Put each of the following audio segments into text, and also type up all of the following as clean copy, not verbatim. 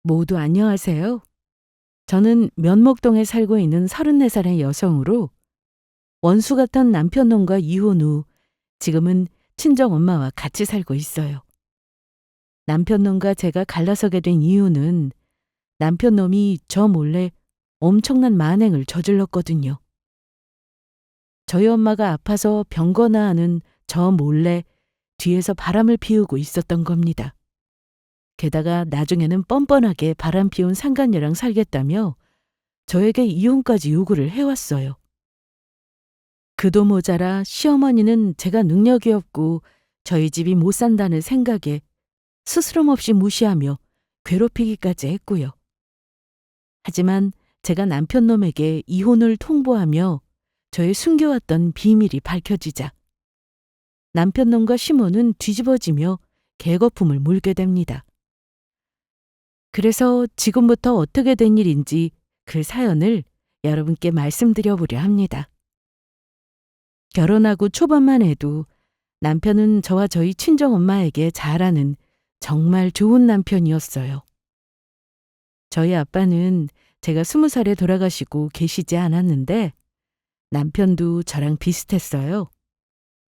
모두 안녕하세요. 저는 면목동에 살고 있는 34살의 여성으로 원수 같던 남편놈과 이혼 후 지금은 친정엄마와 같이 살고 있어요. 남편놈과 제가 갈라서게 된 이유는 남편놈이 저 몰래 엄청난 만행을 저질렀거든요. 저희 엄마가 아파서 병거나 하는 저 몰래 뒤에서 바람을 피우고 있었던 겁니다. 게다가 나중에는 뻔뻔하게 바람 피운 상간녀랑 살겠다며 저에게 이혼까지 요구를 해왔어요. 그도 모자라 시어머니는 제가 능력이 없고 저희 집이 못 산다는 생각에 스스럼 없이 무시하며 괴롭히기까지 했고요. 하지만 제가 남편놈에게 이혼을 통보하며 저의 숨겨왔던 비밀이 밝혀지자 남편놈과 시모는 뒤집어지며 개거품을 물게 됩니다. 그래서 지금부터 어떻게 된 일인지 그 사연을 여러분께 말씀드려보려 합니다. 결혼하고 초반만 해도 남편은 저와 저희 친정엄마에게 잘하는 정말 좋은 남편이었어요. 저희 아빠는 제가 20살에 돌아가시고 계시지 않았는데 남편도 저랑 비슷했어요.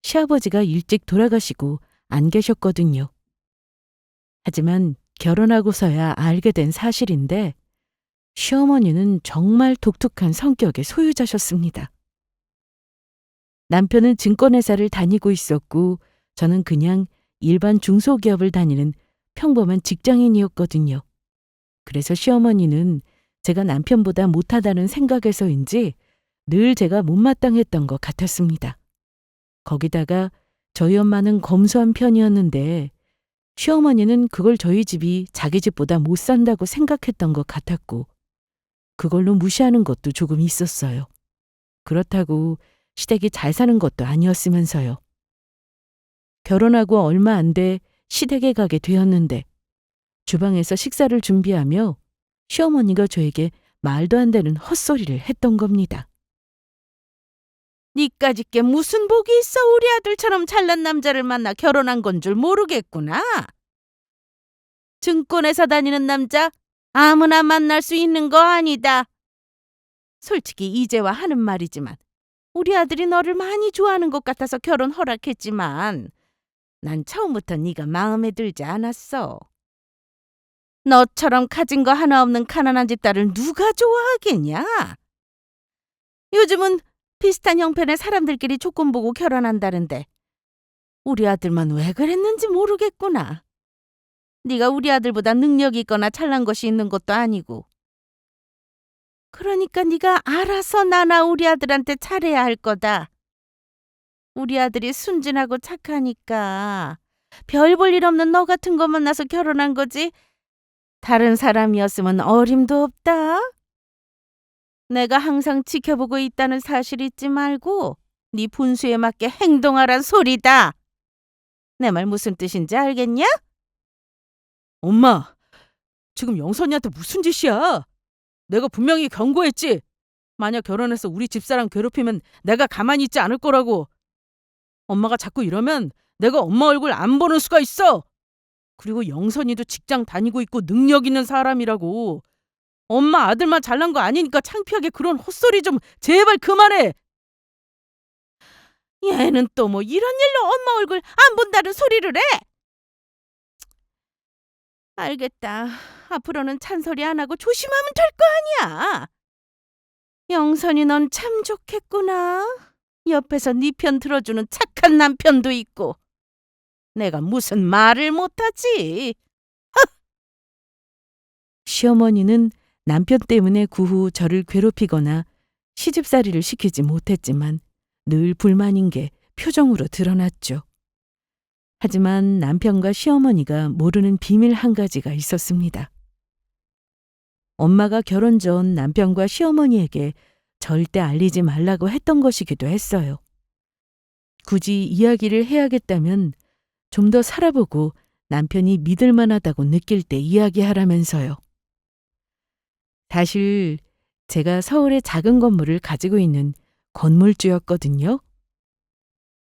시아버지가 일찍 돌아가시고 안 계셨거든요. 하지만 결혼하고서야 알게 된 사실인데 시어머니는 정말 독특한 성격의 소유자셨습니다. 남편은 증권회사를 다니고 있었고 저는 그냥 일반 중소기업을 다니는 평범한 직장인이었거든요. 그래서 시어머니는 제가 남편보다 못하다는 생각에서인지 늘 제가 못마땅했던 것 같았습니다. 거기다가 저희 엄마는 검소한 편이었는데 시어머니는 그걸 저희 집이 자기 집보다 못 산다고 생각했던 것 같았고 그걸로 무시하는 것도 조금 있었어요. 그렇다고 시댁이 잘 사는 것도 아니었으면서요. 결혼하고 얼마 안 돼 시댁에 가게 되었는데 주방에서 식사를 준비하며 시어머니가 저에게 말도 안 되는 헛소리를 했던 겁니다. 니까짓 게 무슨 복이 있어 우리 아들처럼 잘난 남자를 만나 결혼한 건 줄 모르겠구나. 증권회사 다니는 남자 아무나 만날 수 있는 거 아니다. 솔직히 이제와 하는 말이지만 우리 아들이 너를 많이 좋아하는 것 같아서 결혼 허락했지만 난 처음부터 네가 마음에 들지 않았어. 너처럼 가진 거 하나 없는 가난한 집 딸을 누가 좋아하겠냐? 요즘은 비슷한 형편의 사람들끼리 조건 보고 결혼한다는데 우리 아들만 왜 그랬는지 모르겠구나. 네가 우리 아들보다 능력이 있거나 잘난 것이 있는 것도 아니고. 그러니까 네가 알아서 나나 우리 아들한테 잘해야 할 거다. 우리 아들이 순진하고 착하니까 별 볼 일 없는 너 같은 거 만나서 결혼한 거지. 다른 사람이었으면 어림도 없다. 내가 항상 지켜보고 있다는 사실 잊지 말고 네 분수에 맞게 행동하란 소리다. 내 말 무슨 뜻인지 알겠냐? 엄마, 지금 영선이한테 무슨 짓이야? 내가 분명히 경고했지. 만약 결혼해서 우리 집사람 괴롭히면 내가 가만히 있지 않을 거라고. 엄마가 자꾸 이러면 내가 엄마 얼굴 안 보는 수가 있어. 그리고 영선이도 직장 다니고 있고 능력 있는 사람이라고. 엄마 아들만 잘난 거 아니니까 창피하게 그런 헛소리 좀 제발 그만해. 얘는 또 뭐 이런 일로 엄마 얼굴 안 본다는 소리를 해? 알겠다. 앞으로는 잔소리 안 하고 조심하면 될 거 아니야. 영선이 넌 참 좋겠구나. 옆에서 네 편 들어주는 착한 남편도 있고. 내가 무슨 말을 못하지. 시어머니는 남편 때문에 그 후 저를 괴롭히거나 시집살이를 시키지 못했지만 늘 불만인 게 표정으로 드러났죠. 하지만 남편과 시어머니가 모르는 비밀 한 가지가 있었습니다. 엄마가 결혼 전 남편과 시어머니에게 절대 알리지 말라고 했던 것이기도 했어요. 굳이 이야기를 해야겠다면 좀 더 살아보고 남편이 믿을 만하다고 느낄 때 이야기하라면서요. 사실 제가 서울에 작은 건물을 가지고 있는 건물주였거든요.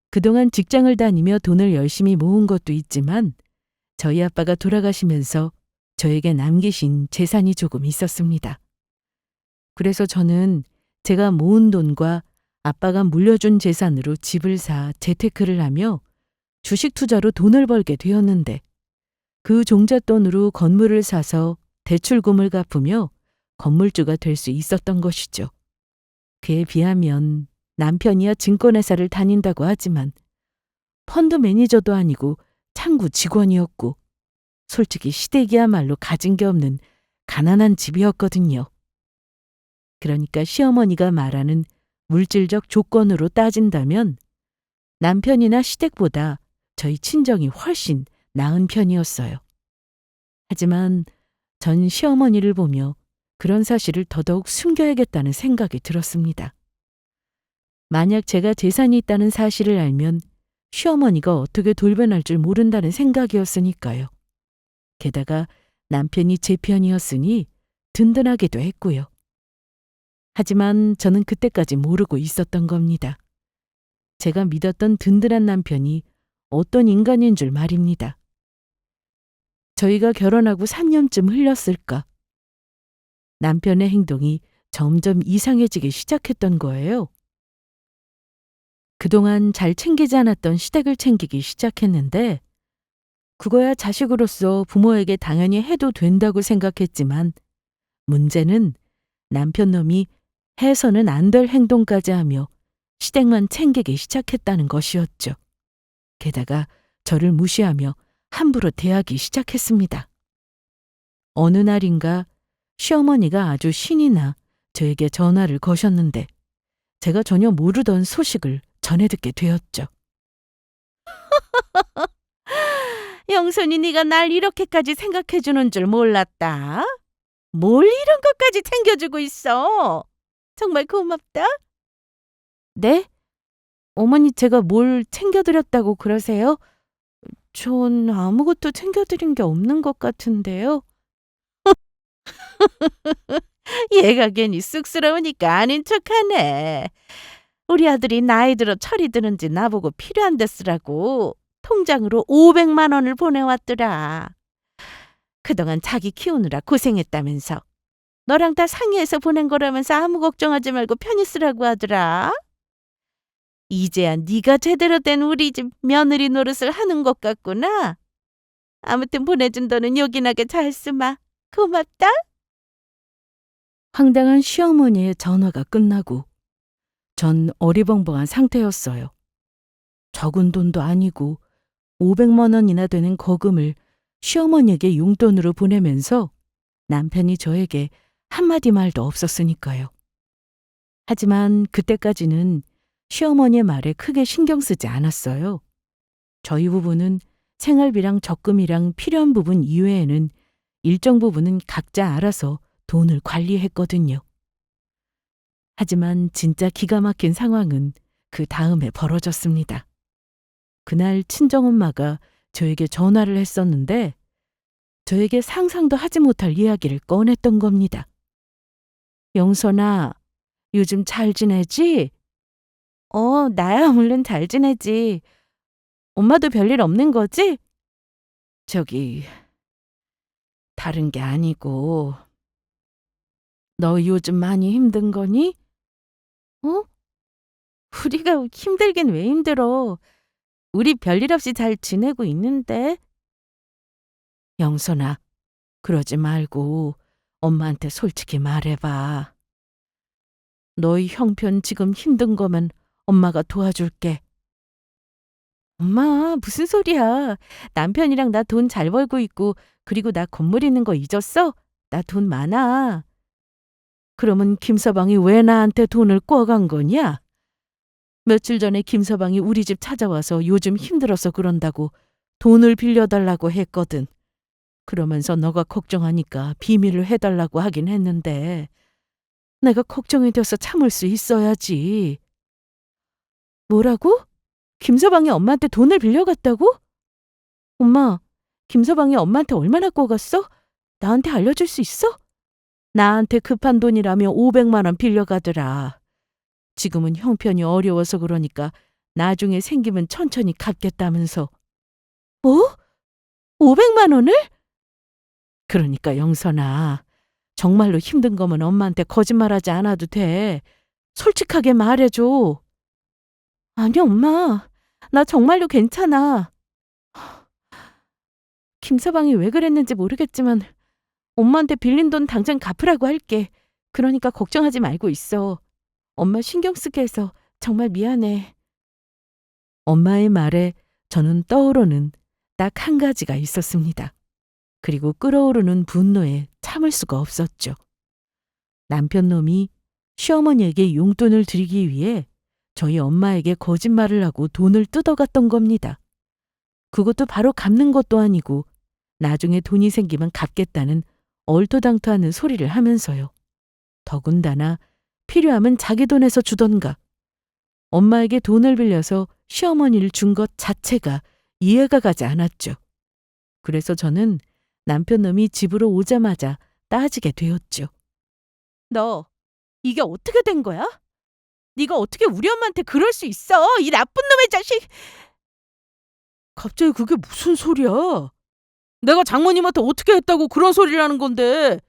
그동안 직장을 다니며 돈을 열심히 모은 것도 있지만 저희 아빠가 돌아가시면서 저에게 남기신 재산이 조금 있었습니다. 그래서 저는 제가 모은 돈과 아빠가 물려준 재산으로 집을 사 재테크를 하며 주식 투자로 돈을 벌게 되었는데 그 종잣돈으로 건물을 사서 대출금을 갚으며 건물주가 될 수 있었던 것이죠. 그에 비하면 남편이야 증권회사를 다닌다고 하지만 펀드 매니저도 아니고 창구 직원이었고 솔직히 시댁이야말로 가진 게 없는 가난한 집이었거든요. 그러니까 시어머니가 말하는 물질적 조건으로 따진다면 남편이나 시댁보다 저희 친정이 훨씬 나은 편이었어요. 하지만 전 시어머니를 보며 그런 사실을 더더욱 숨겨야겠다는 생각이 들었습니다. 만약 제가 재산이 있다는 사실을 알면 시어머니가 어떻게 돌변할 줄 모른다는 생각이었으니까요. 게다가 남편이 제 편이었으니 든든하기도 했고요. 하지만 저는 그때까지 모르고 있었던 겁니다. 제가 믿었던 든든한 남편이 어떤 인간인 줄 말입니다. 저희가 결혼하고 3년쯤 흘렀을까? 남편의 행동이 점점 이상해지기 시작했던 거예요. 그동안 잘 챙기지 않았던 시댁을 챙기기 시작했는데 그거야 자식으로서 부모에게 당연히 해도 된다고 생각했지만 문제는 남편 놈이 해서는 안 될 행동까지 하며 시댁만 챙기기 시작했다는 것이었죠. 게다가 저를 무시하며 함부로 대하기 시작했습니다. 어느 날인가 시어머니가 아주 신이 나 저에게 전화를 거셨는데 제가 전혀 모르던 소식을 전해 듣게 되었죠. 영순이 네가 날 이렇게까지 생각해 주는 줄 몰랐다. 뭘 이런 것까지 챙겨주고 있어. 정말 고맙다. 네? 어머니 제가 뭘 챙겨드렸다고 그러세요? 전 아무것도 챙겨드린 게 없는 것 같은데요. 얘가 괜히 쑥스러우니까 아닌 척하네. 우리 아들이 나이 들어 철이 드는지 나보고 필요한 데 쓰라고 통장으로 500만 원을 보내왔더라. 그동안 자기 키우느라 고생했다면서. 너랑 다 상의해서 보낸 거라면서 아무 걱정하지 말고 편히 쓰라고 하더라. 이제야 네가 제대로 된 우리 집 며느리 노릇을 하는 것 같구나. 아무튼 보내준 돈은 요긴하게 잘 쓰마. 고맙다. 황당한 시어머니의 전화가 끝나고 전 어리벙벙한 상태였어요. 적은 돈도 아니고 500만 원이나 되는 거금을 시어머니에게 용돈으로 보내면서 남편이 저에게 한마디 말도 없었으니까요. 하지만 그때까지는 시어머니의 말에 크게 신경 쓰지 않았어요. 저희 부부는 생활비랑 적금이랑 필요한 부분 이외에는 일정 부분은 각자 알아서 돈을 관리했거든요. 하지만 진짜 기가 막힌 상황은 그 다음에 벌어졌습니다. 그날 친정엄마가 저에게 전화를 했었는데 저에게 상상도 하지 못할 이야기를 꺼냈던 겁니다. 영선아, 요즘 잘 지내지? 나야 물론 잘 지내지. 엄마도 별일 없는 거지? 저기, 다른 게 아니고, 너 요즘 많이 힘든 거니? 우리가 힘들긴 왜 힘들어. 우리 별일 없이 잘 지내고 있는데. 영선아, 그러지 말고 엄마한테 솔직히 말해봐. 너희 형편 지금 힘든 거면 엄마가 도와줄게. 엄마, 무슨 소리야. 남편이랑 나 돈 잘 벌고 있고 그리고 나 건물 있는 거 잊었어? 나 돈 많아. 그러면 김서방이 왜 나한테 돈을 꿔간 거냐? 며칠 전에 김서방이 우리 집 찾아와서 요즘 힘들어서 그런다고 돈을 빌려달라고 했거든. 그러면서 너가 걱정하니까 비밀을 해달라고 하긴 했는데 내가 걱정이 돼서 참을 수 있어야지. 뭐라고? 김서방이 엄마한테 돈을 빌려갔다고? 엄마, 김서방이 엄마한테 얼마나 꿔갔어? 나한테 알려줄 수 있어? 나한테 급한 돈이라며 500만 원 빌려가더라. 지금은 형편이 어려워서 그러니까 나중에 생기면 천천히 갚겠다면서. 뭐? 500만 원을? 그러니까 영선아, 정말로 힘든 거면 엄마한테 거짓말하지 않아도 돼. 솔직하게 말해줘. 아니, 엄마. 나 정말로 괜찮아. 김서방이 왜 그랬는지 모르겠지만 엄마한테 빌린 돈 당장 갚으라고 할게. 그러니까 걱정하지 말고 있어. 엄마 신경 쓰게 해서 정말 미안해. 엄마의 말에 저는 떠오르는 딱 한 가지가 있었습니다. 그리고 끓어오르는 분노에 참을 수가 없었죠. 남편 놈이 시어머니에게 용돈을 드리기 위해 저희 엄마에게 거짓말을 하고 돈을 뜯어갔던 겁니다. 그것도 바로 갚는 것도 아니고 나중에 돈이 생기면 갚겠다는 얼토당토하는 소리를 하면서요. 더군다나 필요하면 자기 돈에서 주던가. 엄마에게 돈을 빌려서 시어머니를 준 것 자체가 이해가 가지 않았죠. 그래서 저는 남편 놈이 집으로 오자마자 따지게 되었죠. 너 이게 어떻게 된 거야? 네가 어떻게 우리 엄마한테 그럴 수 있어? 이 나쁜 놈의 자식! 갑자기 그게 무슨 소리야? 내가 장모님한테 어떻게 했다고 그런 소리를 하는 건데.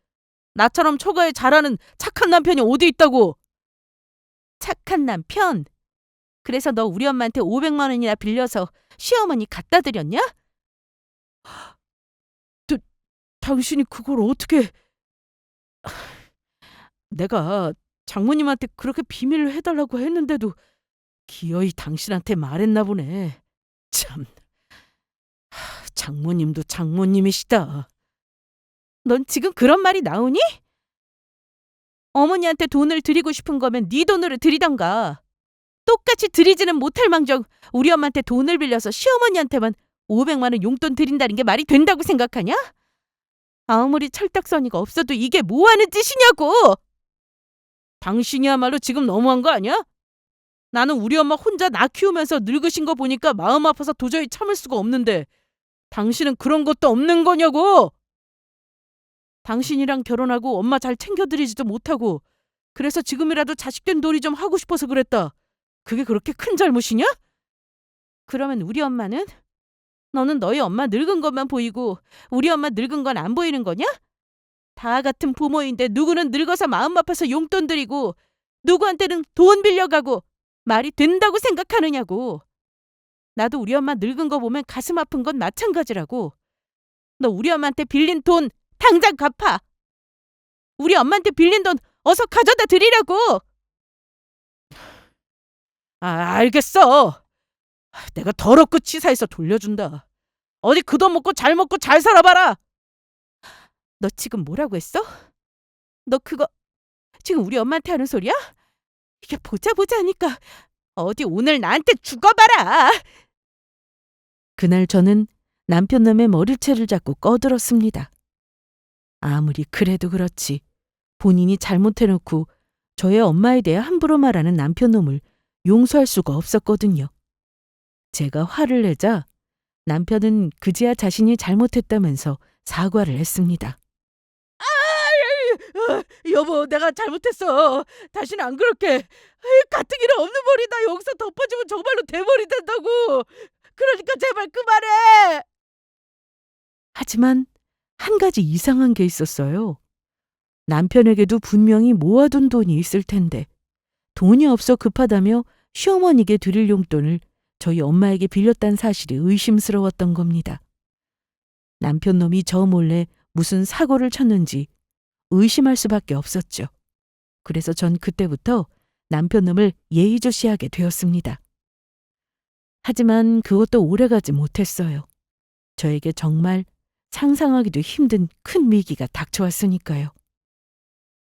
나처럼 처가에 잘하는 착한 남편이 어디 있다고. 착한 남편? 그래서 너 우리 엄마한테 500만 원이나 빌려서 시어머니 갖다 드렸냐? 당신이 그걸 어떻게... 내가 장모님한테 그렇게 비밀로 해달라고 했는데도 기어이 당신한테 말했나 보네. 참... 장모님도 장모님이시다. 넌 지금 그런 말이 나오니? 어머니한테 돈을 드리고 싶은 거면 네 돈으로 드리던가. 똑같이 드리지는 못할 망정 우리 엄마한테 돈을 빌려서 시어머니한테만 500만 원 용돈 드린다는 게 말이 된다고 생각하냐? 아무리 철딱서니가 없어도 이게 뭐 하는 짓이냐고! 당신이야말로 지금 너무한 거 아니야? 나는 우리 엄마 혼자 나 키우면서 늙으신 거 보니까 마음 아파서 도저히 참을 수가 없는데 당신은 그런 것도 없는 거냐고! 당신이랑 결혼하고 엄마 잘 챙겨드리지도 못하고 그래서 지금이라도 자식된 놀이 좀 하고 싶어서 그랬다. 그게 그렇게 큰 잘못이냐? 그러면 우리 엄마는? 너는 너희 엄마 늙은 것만 보이고 우리 엄마 늙은 건 안 보이는 거냐? 다 같은 부모인데 누구는 늙어서 마음 아파서 용돈 드리고 누구한테는 돈 빌려가고 말이 된다고 생각하느냐고. 나도 우리 엄마 늙은 거 보면 가슴 아픈 건 마찬가지라고. 너 우리 엄마한테 빌린 돈 당장 갚아. 우리 엄마한테 빌린 돈 어서 가져다 드리라고. 알겠어. 내가 더럽고 치사해서 돌려준다. 어디 그 돈 먹고 잘 살아봐라. 너 지금 뭐라고 했어? 너 그거 지금 우리 엄마한테 하는 소리야? 이게 보자 하니까 어디 오늘 나한테 죽어봐라. 그날 저는 남편놈의 머리채를 잡고 꺼들었습니다. 아무리 그래도 그렇지 본인이 잘못해놓고 저의 엄마에 대해 함부로 말하는 남편놈을 용서할 수가 없었거든요. 제가 화를 내자 남편은 그제야 자신이 잘못했다면서 사과를 했습니다. 여보, 내가 잘못했어. 다시는 안 그럴게. 가뜩이나 없는 머리 나 여기서 덮어주면 정말로 대머리 된다고. 그러니까 제발 그만해. 하지만 한 가지 이상한 게 있었어요. 남편에게도 분명히 모아둔 돈이 있을 텐데 돈이 없어 급하다며 시어머니에게 드릴 용돈을 저희 엄마에게 빌렸다는 사실이 의심스러웠던 겁니다. 남편놈이 저 몰래 무슨 사고를 쳤는지 의심할 수밖에 없었죠. 그래서 전 그때부터 남편놈을 예의주시하게 되었습니다. 하지만 그것도 오래가지 못했어요. 저에게 정말 상상하기도 힘든 큰 위기가 닥쳐왔으니까요.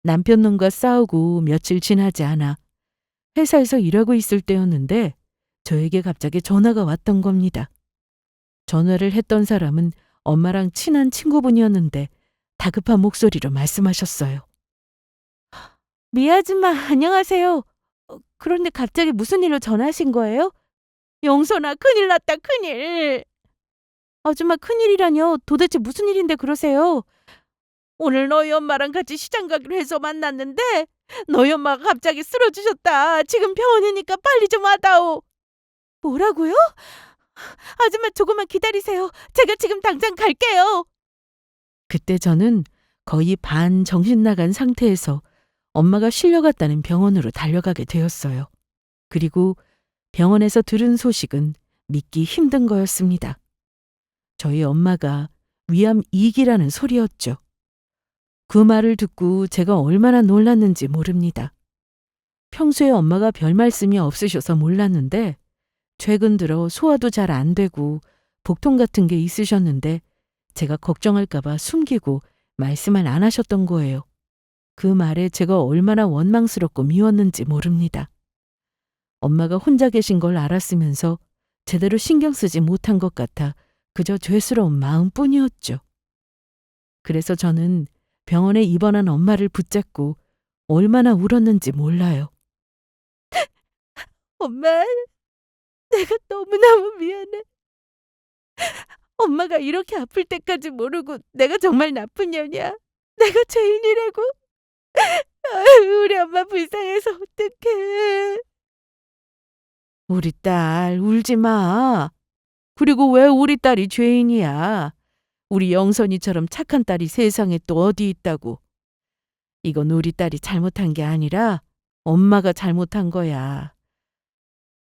남편놈과 싸우고 며칠 지나지 않아 회사에서 일하고 있을 때였는데 저에게 갑자기 전화가 왔던 겁니다. 전화를 했던 사람은 엄마랑 친한 친구분이었는데 다급한 목소리로 말씀하셨어요. 미 아줌마, 안녕하세요. 그런데 갑자기 무슨 일로 전화하신 거예요? 영선아, 큰일 났다, 큰일. 아줌마, 큰일이라뇨? 도대체 무슨 일인데 그러세요? 오늘 너희 엄마랑 같이 시장 가기로 해서 만났는데 너희 엄마가 갑자기 쓰러지셨다. 지금 병원이니까 빨리 좀 와다오. 뭐라고요? 아줌마, 조금만 기다리세요. 제가 지금 당장 갈게요. 그때 저는 거의 반 정신 나간 상태에서 엄마가 실려갔다는 병원으로 달려가게 되었어요. 그리고 병원에서 들은 소식은 믿기 힘든 거였습니다. 저희 엄마가 위암 2기라는 소리였죠. 그 말을 듣고 제가 얼마나 놀랐는지 모릅니다. 평소에 엄마가 별 말씀이 없으셔서 몰랐는데 최근 들어 소화도 잘 안 되고 복통 같은 게 있으셨는데 제가 걱정할까봐 숨기고 말씀을 안 하셨던 거예요. 그 말에 제가 얼마나 원망스럽고 미웠는지 모릅니다. 엄마가 혼자 계신 걸 알았으면서 제대로 신경 쓰지 못한 것 같아 그저 죄스러운 마음뿐이었죠. 그래서 저는 병원에 입원한 엄마를 붙잡고 얼마나 울었는지 몰라요. 엄마, 내가 너무너무 미안해. 엄마가 이렇게 아플 때까지 모르고 내가 정말 나쁜 년이야. 내가 죄인이라고. 아유, 우리 엄마 불쌍해서 어떡해. 우리 딸 울지 마. 그리고 왜 우리 딸이 죄인이야. 우리 영선이처럼 착한 딸이 세상에 또 어디 있다고. 이건 우리 딸이 잘못한 게 아니라 엄마가 잘못한 거야.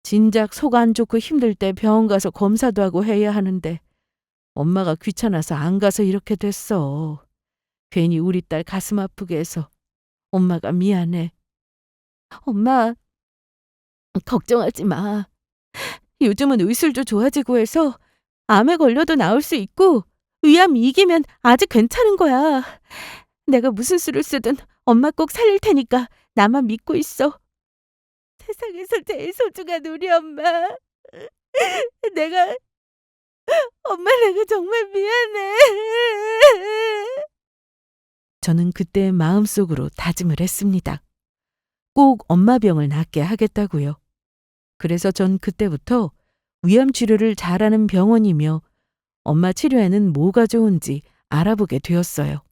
진작 속 안 좋고 힘들 때 병원 가서 검사도 하고 해야 하는데 엄마가 귀찮아서 안 가서 이렇게 됐어. 괜히 우리 딸 가슴 아프게 해서 엄마가 미안해. 엄마, 걱정하지 마. 요즘은 의술도 좋아지고 해서 암에 걸려도 나을 수 있고 위암 2기면 아직 괜찮은 거야. 내가 무슨 수를 쓰든 엄마 꼭 살릴 테니까 나만 믿고 있어. 세상에서 제일 소중한 우리 엄마. 내가 내가 정말 미안해. 저는 그때 마음속으로 다짐을 했습니다. 꼭 엄마 병을 낫게 하겠다고요. 그래서 전 그때부터 위암 치료를 잘하는 병원이며 엄마 치료에는 뭐가 좋은지 알아보게 되었어요.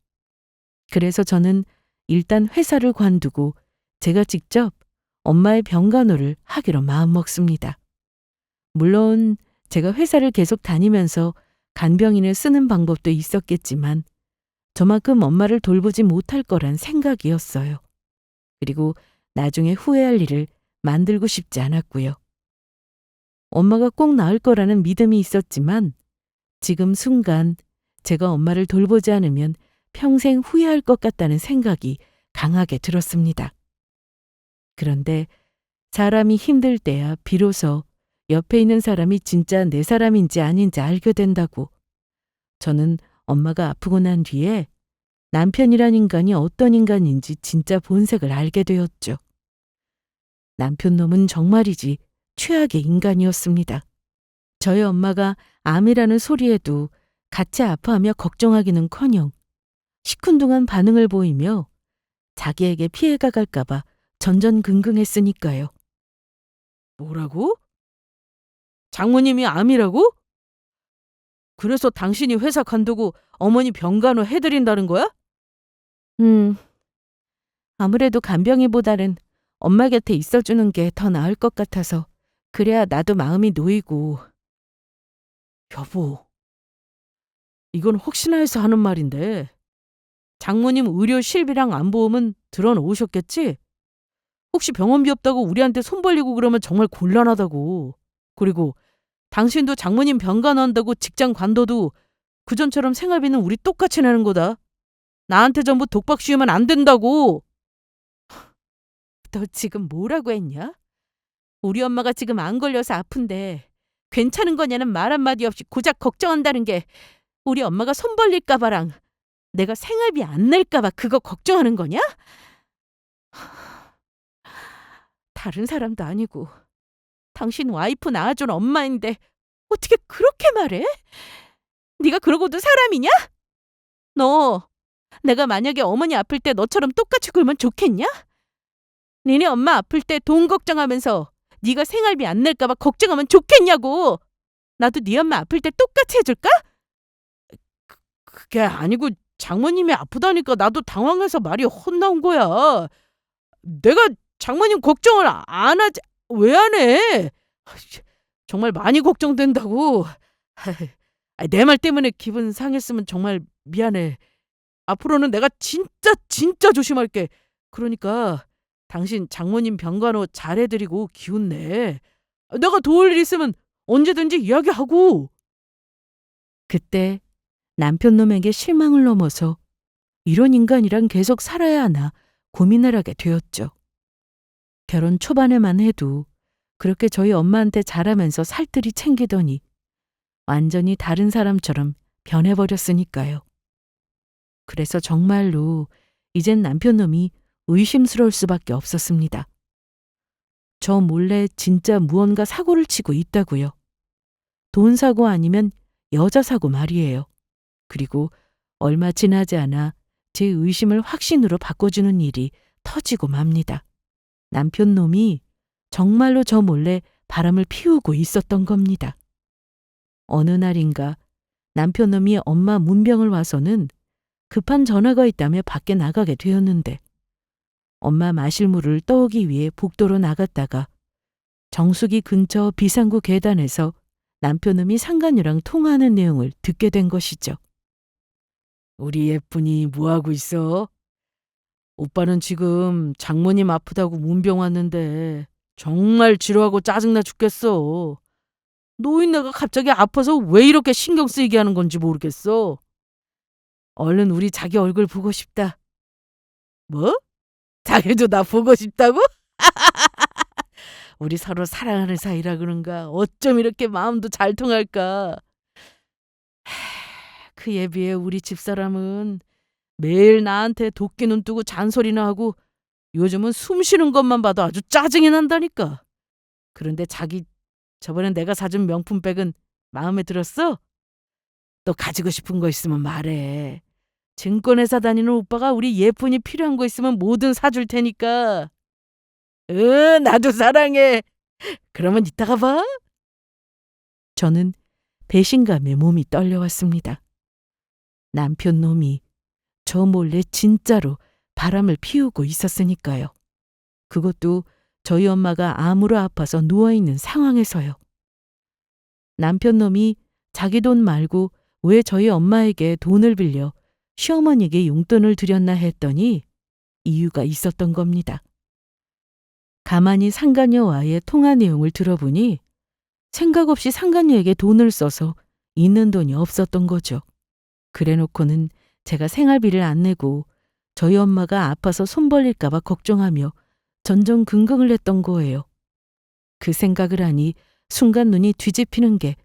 그래서 저는 일단 회사를 관두고 제가 직접 엄마의 병간호를 하기로 마음먹습니다. 물론 제가 회사를 계속 다니면서 간병인을 쓰는 방법도 있었겠지만 저만큼 엄마를 돌보지 못할 거란 생각이었어요. 그리고 나중에 후회할 일을 만들고 싶지 않았고요. 엄마가 꼭 나을 거라는 믿음이 있었지만 지금 순간 제가 엄마를 돌보지 않으면 평생 후회할 것 같다는 생각이 강하게 들었습니다. 그런데 사람이 힘들 때야 비로소 옆에 있는 사람이 진짜 내 사람인지 아닌지 알게 된다고. 저는 엄마가 아프고 난 뒤에 남편이란 인간이 어떤 인간인지 진짜 본색을 알게 되었죠. 남편 놈은 정말이지 최악의 인간이었습니다. 저희 엄마가 암이라는 소리에도 같이 아파하며 걱정하기는커녕 시큰둥한 반응을 보이며 자기에게 피해가 갈까봐 전전긍긍했으니까요. 뭐라고? 장모님이 암이라고? 그래서 당신이 회사 관두고 어머니 병간호 해드린다는 거야? 아무래도 간병이보다는 엄마 곁에 있어주는 게 더 나을 것 같아서 그래야 나도 마음이 놓이고. 여보, 이건 혹시나 해서 하는 말인데 장모님 의료 실비랑 안보험은 들어놓으셨겠지? 혹시 병원비 없다고 우리한테 손 벌리고 그러면 정말 곤란하다고. 그리고 당신도 장모님 병간호한다고 직장 관둬도 그전처럼 생활비는 우리 똑같이 내는 거다. 나한테 전부 독박 씌우면 안 된다고. 너 지금 뭐라고 했냐? 우리 엄마가 지금 안 걸려서 아픈데 괜찮은 거냐는 말 한마디 없이 고작 걱정한다는 게 우리 엄마가 손 벌릴까 봐랑 내가 생활비 안 낼까 봐 그거 걱정하는 거냐? 다른 사람도 아니고 당신 와이프 낳아준 엄마인데 어떻게 그렇게 말해? 네가 그러고도 사람이냐? 너 내가 만약에 어머니 아플 때 너처럼 똑같이 굴면 좋겠냐? 니네 엄마 아플 때 돈 걱정하면서 네가 생활비 안 낼까 봐 걱정하면 좋겠냐고. 나도 네 엄마 아플 때 똑같이 해줄까? 그게 아니고 장모님이 아프다니까 나도 당황해서 말이 헛나온 거야. 내가 장모님 걱정을 안 하지 왜 안 해? 정말 많이 걱정된다고. 내 말 때문에 기분 상했으면 정말 미안해. 앞으로는 내가 진짜 조심할게. 그러니까 당신 장모님 병간호 잘해드리고 기운 내. 내가 도울 일 있으면 언제든지 이야기하고. 그때 남편 놈에게 실망을 넘어서 이런 인간이랑 계속 살아야 하나 고민을 하게 되었죠. 결혼 초반에만 해도 그렇게 저희 엄마한테 잘하면서 살뜰히 챙기더니 완전히 다른 사람처럼 변해버렸으니까요. 그래서 정말로 이젠 남편 놈이 의심스러울 수밖에 없었습니다. 저 몰래 진짜 무언가 사고를 치고 있다고요. 돈 사고 아니면 여자 사고 말이에요. 그리고 얼마 지나지 않아 제 의심을 확신으로 바꿔주는 일이 터지고 맙니다. 남편 놈이 정말로 저 몰래 바람을 피우고 있었던 겁니다. 어느 날인가 남편 놈이 엄마 문병을 와서는 급한 전화가 있다며 밖에 나가게 되었는데 엄마 마실 물을 떠오기 위해 복도로 나갔다가 정수기 근처 비상구 계단에서 남편 놈이 상간녀랑 통화하는 내용을 듣게 된 것이죠. 우리 예쁜이 뭐하고 있어? 오빠는 지금 장모님 아프다고 문병 왔는데 정말 지루하고 짜증나 죽겠어. 노인네가 갑자기 아파서 왜 이렇게 신경 쓰이게 하는 건지 모르겠어. 얼른 우리 자기 얼굴 보고 싶다. 뭐? 자기도 나 보고 싶다고? 우리 서로 사랑하는 사이라 그런가? 어쩜 이렇게 마음도 잘 통할까? 그에 비해 우리 집사람은 매일 나한테 도끼 눈 뜨고 잔소리나 하고 요즘은 숨 쉬는 것만 봐도 아주 짜증이 난다니까. 그런데 자기 저번에 내가 사준 명품백은 마음에 들었어? 또 가지고 싶은 거 있으면 말해. 증권회사 다니는 오빠가 우리 예쁜이 필요한 거 있으면 뭐든 사줄 테니까. 나도 사랑해. 그러면 이따가 봐. 저는 배신감에 몸이 떨려왔습니다. 남편 놈이 저 몰래 진짜로 바람을 피우고 있었으니까요. 그것도 저희 엄마가 암으로 아파서 누워있는 상황에서요. 남편 놈이 자기 돈 말고 왜 저희 엄마에게 돈을 빌려 시어머니에게 용돈을 드렸나 했더니 이유가 있었던 겁니다. 가만히 상간녀와의 통화 내용을 들어보니 생각 없이 상간녀에게 돈을 써서 있는 돈이 없었던 거죠. 그래놓고는 제가 생활비를 안 내고 저희 엄마가 아파서 손 벌릴까 봐 걱정하며 전전긍긍을 했던 거예요. 그 생각을 하니 순간 눈이 뒤집히는 게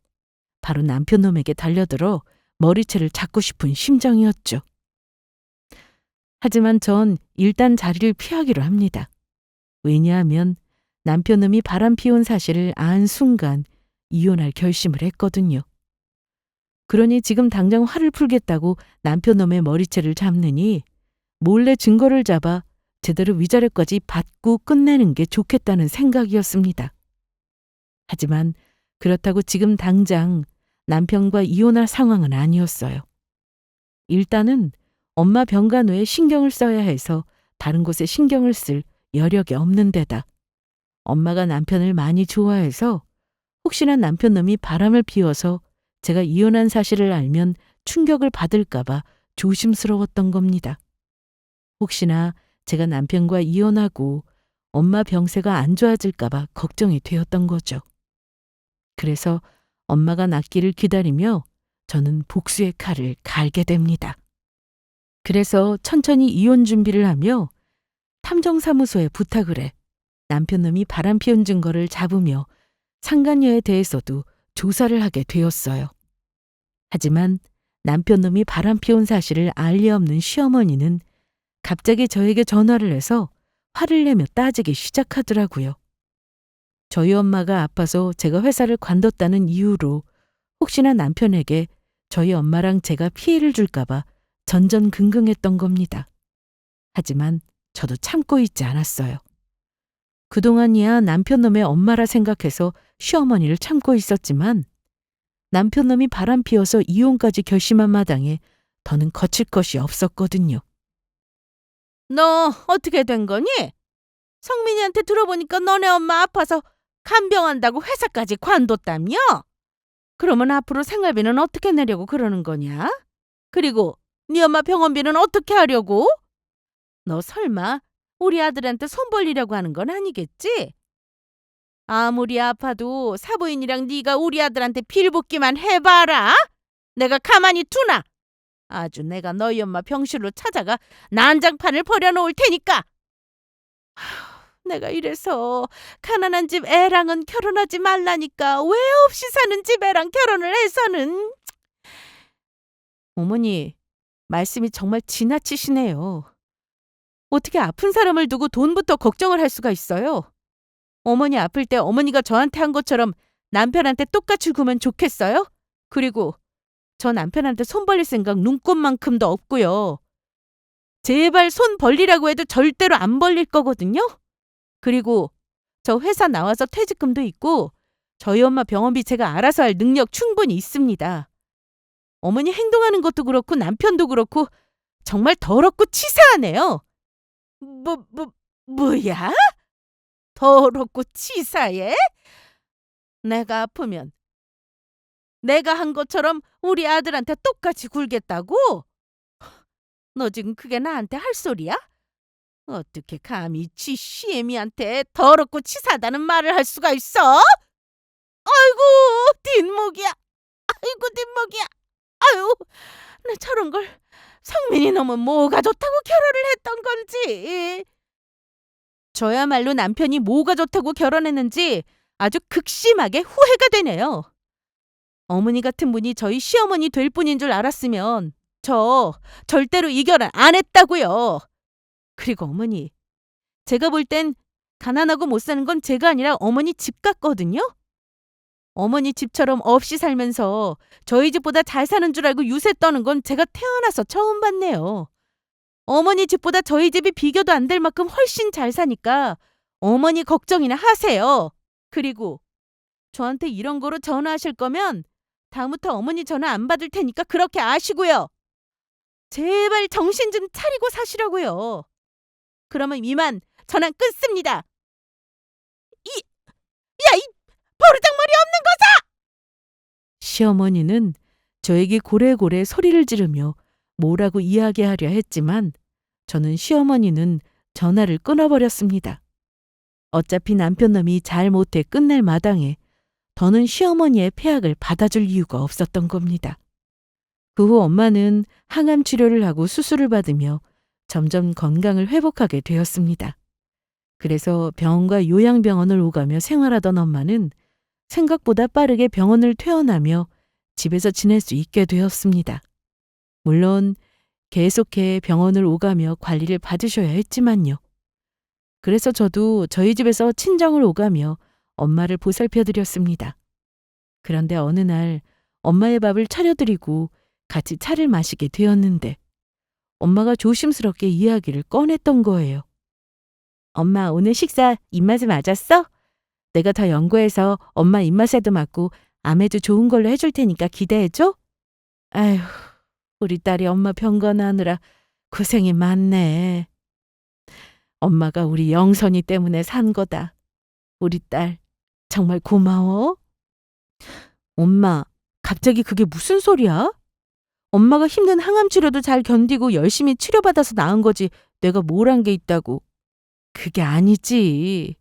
바로 남편 놈에게 달려들어 머리채를 잡고 싶은 심정이었죠. 하지만 전 일단 자리를 피하기로 합니다. 왜냐하면 남편 놈이 바람 피운 사실을 안 순간 이혼할 결심을 했거든요. 그러니 지금 당장 화를 풀겠다고 남편 놈의 머리채를 잡느니 몰래 증거를 잡아 제대로 위자료까지 받고 끝내는 게 좋겠다는 생각이었습니다. 하지만 그렇다고 지금 당장 남편과 이혼할 상황은 아니었어요. 일단은 엄마 병간호에 신경을 써야 해서 다른 곳에 신경을 쓸 여력이 없는 데다 엄마가 남편을 많이 좋아해서 혹시나 남편 놈이 바람을 피워서 제가 이혼한 사실을 알면 충격을 받을까 봐 조심스러웠던 겁니다. 혹시나 제가 남편과 이혼하고 엄마 병세가 안 좋아질까 봐 걱정이 되었던 거죠. 그래서 엄마가 낫기를 기다리며 저는 복수의 칼을 갈게 됩니다. 그래서 천천히 이혼 준비를 하며 탐정사무소에 부탁을 해 남편 놈이 바람 피운 증거를 잡으며 상간녀에 대해서도 조사를 하게 되었어요. 하지만 남편 놈이 바람 피운 사실을 알 리 없는 시어머니는 갑자기 저에게 전화를 해서 화를 내며 따지기 시작하더라고요. 저희 엄마가 아파서 제가 회사를 관뒀다는 이유로 혹시나 남편에게 저희 엄마랑 제가 피해를 줄까 봐 전전긍긍했던 겁니다. 하지만 저도 참고 있지 않았어요. 그동안이야 남편 놈의 엄마라 생각해서 시어머니를 참고 있었지만 남편 놈이 바람 피워서 이혼까지 결심한 마당에 더는 거칠 것이 없었거든요. 너 어떻게 된 거니? 성민이한테 들어보니까 너네 엄마 아파서 간병한다고 회사까지 관뒀다며? 그러면 앞으로 생활비는 어떻게 내려고 그러는 거냐? 그리고 네 엄마 병원비는 어떻게 하려고? 너 설마 우리 아들한테 손 벌리려고 하는 건 아니겠지? 아무리 아파도 사부인이랑 네가 우리 아들한테 빌붙기만 해봐라. 내가 가만히 두나? 아주 내가 너희 엄마 병실로 찾아가 난장판을 벌여놓을 테니까. 내가 이래서 가난한 집 애랑은 결혼하지 말라니까 왜 없이 사는 집 애랑 결혼을 해서는. 어머니, 말씀이 정말 지나치시네요. 어떻게 아픈 사람을 두고 돈부터 걱정을 할 수가 있어요? 어머니 아플 때 어머니가 저한테 한 것처럼 남편한테 똑같이 구면 좋겠어요? 그리고 저 남편한테 손 벌릴 생각 눈꼽만큼도 없고요. 제발 손 벌리라고 해도 절대로 안 벌릴 거거든요? 그리고 저 회사 나와서 퇴직금도 있고 저희 엄마 병원비 제가 알아서 할 능력 충분히 있습니다. 어머니 행동하는 것도 그렇고 남편도 그렇고 정말 더럽고 치사하네요. 뭐야? 더럽고 치사해? 내가 아프면 내가 한 것처럼 우리 아들한테 똑같이 굴겠다고? 너 지금 그게 나한테 할 소리야? 어떻게 감히 지 시애미한테 더럽고 치사하다는 말을 할 수가 있어? 아이고 뒷목이야. 아이고 뒷목이야. 아유, 나 저런 걸 성민이 놈은 뭐가 좋다고 결혼을 했던 건지. 저야말로 남편이 뭐가 좋다고 결혼했는지 아주 극심하게 후회가 되네요. 어머니 같은 분이 저희 시어머니 될 뿐인 줄 알았으면 저 절대로 이 결혼 안 했다고요. 그리고 어머니, 제가 볼 땐 가난하고 못 사는 건 제가 아니라 어머니 집 같거든요. 어머니 집처럼 없이 살면서 저희 집보다 잘 사는 줄 알고 유세 떠는 건 제가 태어나서 처음 봤네요. 어머니 집보다 저희 집이 비교도 안 될 만큼 훨씬 잘 사니까 어머니 걱정이나 하세요. 그리고 저한테 이런 거로 전화하실 거면 다음부터 어머니 전화 안 받을 테니까 그렇게 아시고요. 제발 정신 좀 차리고 사시라고요. 그러면 이만 전화 끊습니다. 이 버르장머리 없는 거! 시어머니는 저에게 고래고래 소리를 지르며 뭐라고 이야기하려 했지만 저는 시어머니는 전화를 끊어버렸습니다. 어차피 남편놈이 잘 못해 끝날 마당에 더는 시어머니의 폐악을 받아줄 이유가 없었던 겁니다. 그 후 엄마는 항암 치료를 하고 수술을 받으며 점점 건강을 회복하게 되었습니다. 그래서 병원과 요양병원을 오가며 생활하던 엄마는 생각보다 빠르게 병원을 퇴원하며 집에서 지낼 수 있게 되었습니다. 물론 계속해 병원을 오가며 관리를 받으셔야 했지만요. 그래서 저도 저희 집에서 친정을 오가며 엄마를 보살펴드렸습니다. 그런데 어느 날 엄마의 밥을 차려드리고 같이 차를 마시게 되었는데 엄마가 조심스럽게 이야기를 꺼냈던 거예요. 엄마, 오늘 식사 입맛에 맞았어? 내가 더 연구해서 엄마 입맛에도 맞고 암에도 좋은 걸로 해줄 테니까 기대해줘? 아휴, 우리 딸이 엄마 병건하느라 고생이 많네. 엄마가 우리 영선이 때문에 산 거다. 우리 딸 정말 고마워. 엄마, 갑자기 그게 무슨 소리야? 엄마가 힘든 항암 치료도 잘 견디고 열심히 치료받아서 나은 거지 내가 뭘 한 게 있다고. 그게 아니지.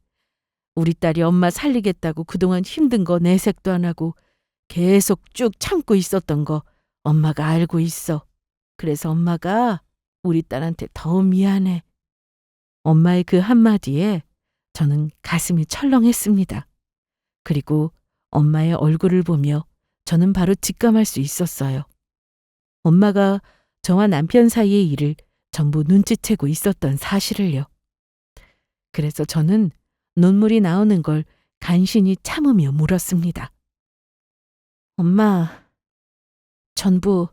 우리 딸이 엄마 살리겠다고 그동안 힘든 거 내색도 안 하고 계속 쭉 참고 있었던 거 엄마가 알고 있어. 그래서 엄마가 우리 딸한테 더 미안해. 엄마의 그 한마디에 저는 가슴이 철렁했습니다. 그리고 엄마의 얼굴을 보며 저는 바로 직감할 수 있었어요. 엄마가 저와 남편 사이의 일을 전부 눈치채고 있었던 사실을요. 그래서 저는 눈물이 나오는 걸 간신히 참으며 물었습니다. 엄마, 전부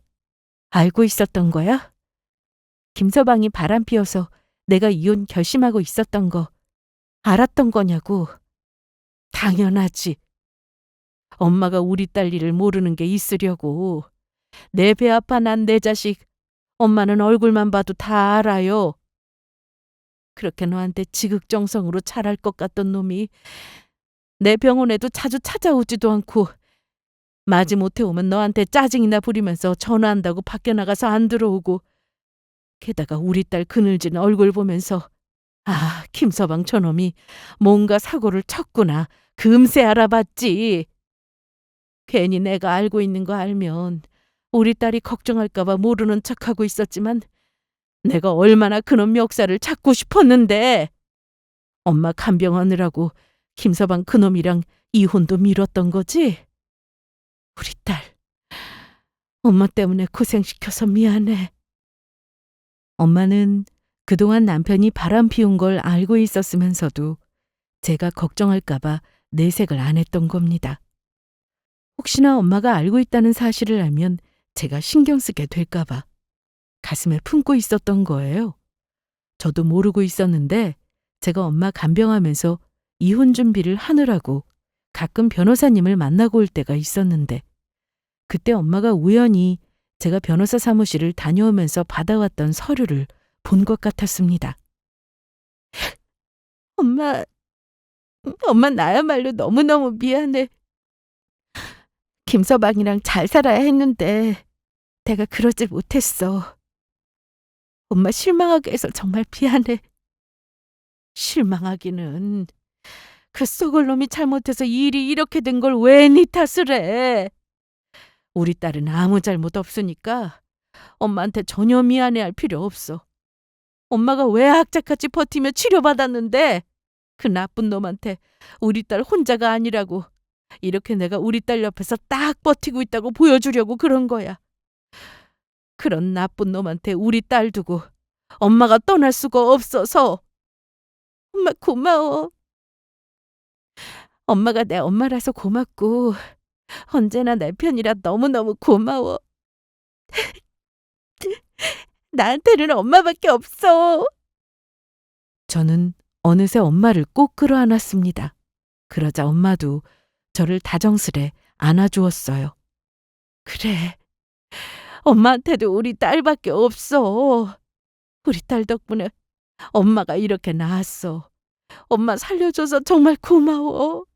알고 있었던 거야? 김서방이 바람 피워서 내가 이혼 결심하고 있었던 거 알았던 거냐고. 당연하지. 엄마가 우리 딸 일을 모르는 게 있으려고. 내 배 아파 난 내 자식 엄마는 얼굴만 봐도 다 알아요. 그렇게 너한테 지극정성으로 잘할 것 같던 놈이 내 병원에도 자주 찾아오지도 않고 마지못해 오면 너한테 짜증이나 부리면서 전화한다고 밖에 나가서 안 들어오고, 게다가 우리 딸 그늘진 얼굴 보면서 김서방 저놈이 뭔가 사고를 쳤구나 금세 알아봤지. 괜히 내가 알고 있는 거 알면 우리 딸이 걱정할까 봐 모르는 척하고 있었지만 내가 얼마나 그놈 멱살을 잡고 싶었는데. 엄마 간병하느라고 김서방 그놈이랑 이혼도 미뤘던 거지? 우리 딸, 엄마 때문에 고생시켜서 미안해. 엄마는 그동안 남편이 바람 피운 걸 알고 있었으면서도 제가 걱정할까 봐 내색을 안 했던 겁니다. 혹시나 엄마가 알고 있다는 사실을 알면 제가 신경 쓰게 될까 봐 가슴에 품고 있었던 거예요. 저도 모르고 있었는데 제가 엄마 간병하면서 이혼 준비를 하느라고 가끔 변호사님을 만나고 올 때가 있었는데, 그때 엄마가 우연히 제가 변호사 사무실을 다녀오면서 받아왔던 서류를 본 것 같았습니다. 엄마 나야말로 너무너무 미안해. 김서방이랑 잘 살아야 했는데 내가 그러질 못했어. 엄마 실망하게 해서 정말 미안해. 실망하기는, 그 썩을 놈이 잘못해서 이 일이 이렇게 된 걸 왜 네 탓을 해? 우리 딸은 아무 잘못 없으니까 엄마한테 전혀 미안해할 필요 없어. 엄마가 왜 악착같이 버티며 치료받았는데 그 나쁜 놈한테 우리 딸 혼자가 아니라고 이렇게 내가 우리 딸 옆에서 딱 버티고 있다고 보여주려고 그런 거야. 그런 나쁜 놈한테 우리 딸 두고 엄마가 떠날 수가 없어서. 엄마 고마워. 엄마가 내 엄마라서 고맙고 언제나 내 편이라 너무너무 고마워. 나한테는 엄마밖에 없어. 저는 어느새 엄마를 꼭 끌어안았습니다. 그러자 엄마도 저를 다정스레 안아주었어요. 그래, 엄마한테도 우리 딸밖에 없어. 우리 딸 덕분에 엄마가 이렇게 나았어. 엄마 살려줘서 정말 고마워.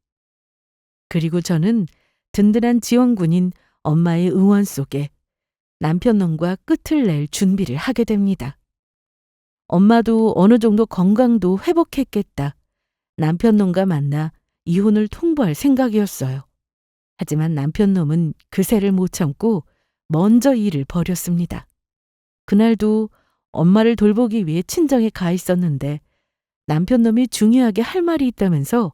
그리고 저는 든든한 지원군인 엄마의 응원 속에 남편놈과 끝을 낼 준비를 하게 됩니다. 엄마도 어느 정도 건강도 회복했겠다. 남편놈과 만나 이혼을 통보할 생각이었어요. 하지만 남편놈은 그새를 못 참고 먼저 일을 벌였습니다. 그날도 엄마를 돌보기 위해 친정에 가 있었는데 남편놈이 중요하게 할 말이 있다면서